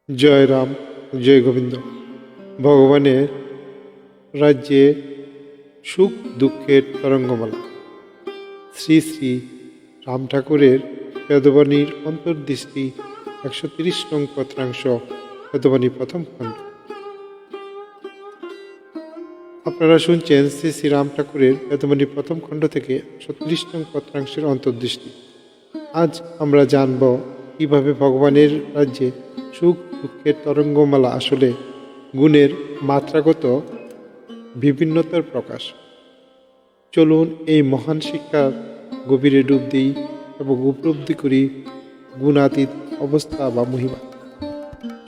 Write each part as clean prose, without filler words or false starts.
জয় রাম, জয় গোবিন্দ। ভগবানের রাজ্যে সুখ দুঃখের তরঙ্গমালা। শ্রী শ্রী রাম ঠাকুরের বেদবাণীর অন্তর্দৃষ্টি 130 নং পত্রাংশ, বেদবাণী প্রথম খণ্ড। আপনারা শুনছেন শ্রী শ্রী রাম ঠাকুরের বেদবাণী প্রথম খণ্ড থেকে 130 নং পত্রাংশের অন্তর্দৃষ্টি। আজ আমরা জানব কিভাবে ভগবানের রাজ্যে সুখ দুঃখের তরঙ্গমালা আসলে গুণের মাত্রাগত বিভিন্নতার প্রকাশ। চলুন এই মহান শিক্ষার গভীরে ডুব দিই এবং উপলব্ধি করি গুণাতীত অবস্থা বা মহিমা।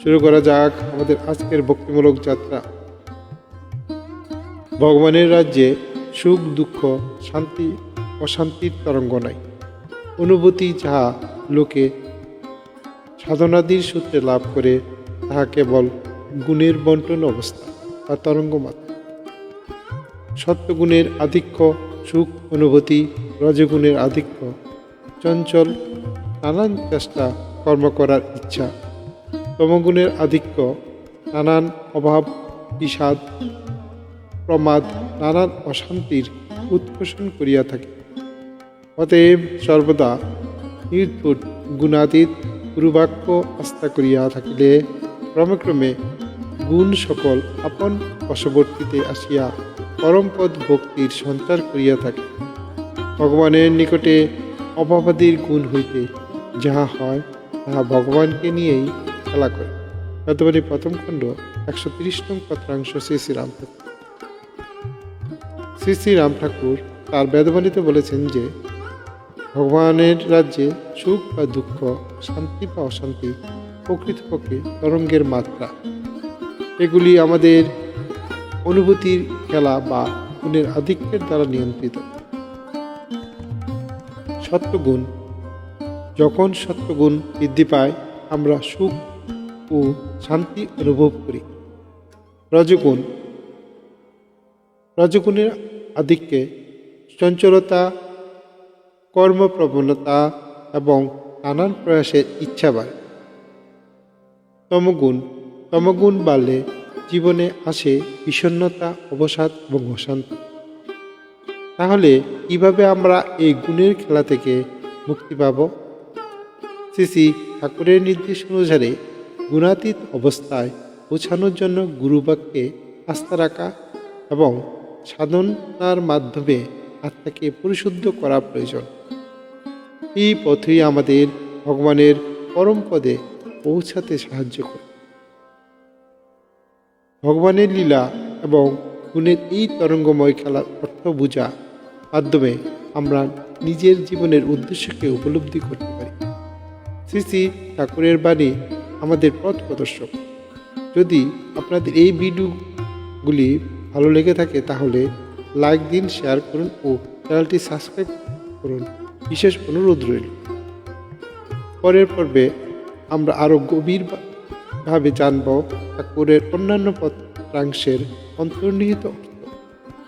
শুরু করা যাক আমাদের আজকের ভক্তিমূলক যাত্রা। ভগবানের রাজ্যে সুখ দুঃখ শান্তি অশান্তির তরঙ্গ নাই। অনুভূতি যাহা লোকে সাধনাদির সূত্রে লাভ করে তাহা কেবল গুণের বন্টন অবস্থা বা তরঙ্গ মাত্র। সত্যগুণের আধিক্য সুখ অনুভূতি, রজগুণের আধিক্য চঞ্চল নানান চেষ্টা কর্ম করার ইচ্ছা, তমগুণের আধিক্য নানান অভাব বিষাদ প্রমাদ নানান অশান্তির উৎকোষণ করিয়া থাকে। অতএব সর্বদা নির্ধূত গুণাতীত গুরুবাক্য আস্থা করিয়া থাকিলে ক্রমে গুণ সকল আপন বশবর্তীতে আসিয়া পরমপদ ভক্তির সঞ্চার করিয়া থাকে। ভগবানের নিকটে অভাবাদির গুণ হইতে যাহা হয় তাহা ভগবানকে নিয়েই খেলা করে। বেদবাণী প্রথম খণ্ড 130 নং পত্রাংশ। শ্রী শ্রী রাম ঠাকুর শ্রী শ্রী রাম ঠাকুর তার বেদবাণীতে বলেছেন যে ভগবানের রাজ্যে সুখ বা দুঃখ শান্তি বা অশান্তি প্রকৃতপক্ষে তরঙ্গের মাত্রা। এগুলি আমাদের অনুভূতির খেলা বা গুণের আধিক্যের দ্বারা নিয়ন্ত্রিত। সত্যগুণ, যখন সত্যগুণ বৃদ্ধি পায় আমরা সুখ ও শান্তি অনুভব করি। রজগুণের আধিক্যে চঞ্চলতা, কর্মপ্রবণতা এবং নানান প্রয়াসের ইচ্ছা বাড়ে। তমগুণ বাড়লে জীবনে আসে বিষণ্ণতা, অবসাদ এবং অশান্তি। তাহলে কিভাবে আমরা এই গুণের খেলা থেকে মুক্তি পাব? শ্রী শ্রী ঠাকুরের নির্দেশ অনুসারে গুণাতীত অবস্থায় পৌঁছানোর জন্য গুরুবাক্যে আস্থা রাখা এবং সাধনার মাধ্যমে আত্মাকে পরিশুদ্ধ করা প্রয়োজন। এই পথই আমাদের ভগবানের পরম পদে পৌঁছাতে সাহায্য করে। ভগবানের লীলা এবং গুণের এই তরঙ্গময় খেলার অর্থ বোঝা মাধ্যমে আমরা নিজের জীবনের উদ্দেশ্যকে উপলব্ধি করতে পারি। শ্রী শ্রী ঠাকুরের বাণী আমাদের পথ প্রদর্শক। যদি আপনাদের এই ভিডিওগুলি ভালো লেগে থাকে তাহলে লাইক দিন, শেয়ার করুন ও চ্যানেলটি সাবস্ক্রাইব করুন। বিশেষ অনুরোধ রইল। পরের পর্বে আমরা আরও গভীরভাবে জানব ঠাকুরের অন্যান্য পত্রাংশের অন্তর্নিহিত অর্থ।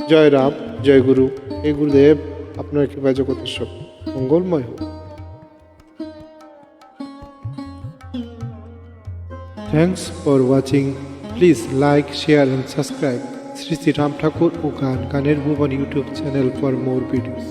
জয় রাম, জয় গুরু। হে গুরুদেব, আপনার কৃপা জগতের সব মঙ্গলময় হোক। Thanks for watching. Please like, share and subscribe Shri Shri Ram Thakur ও গানের ভুবন YouTube channel for more videos.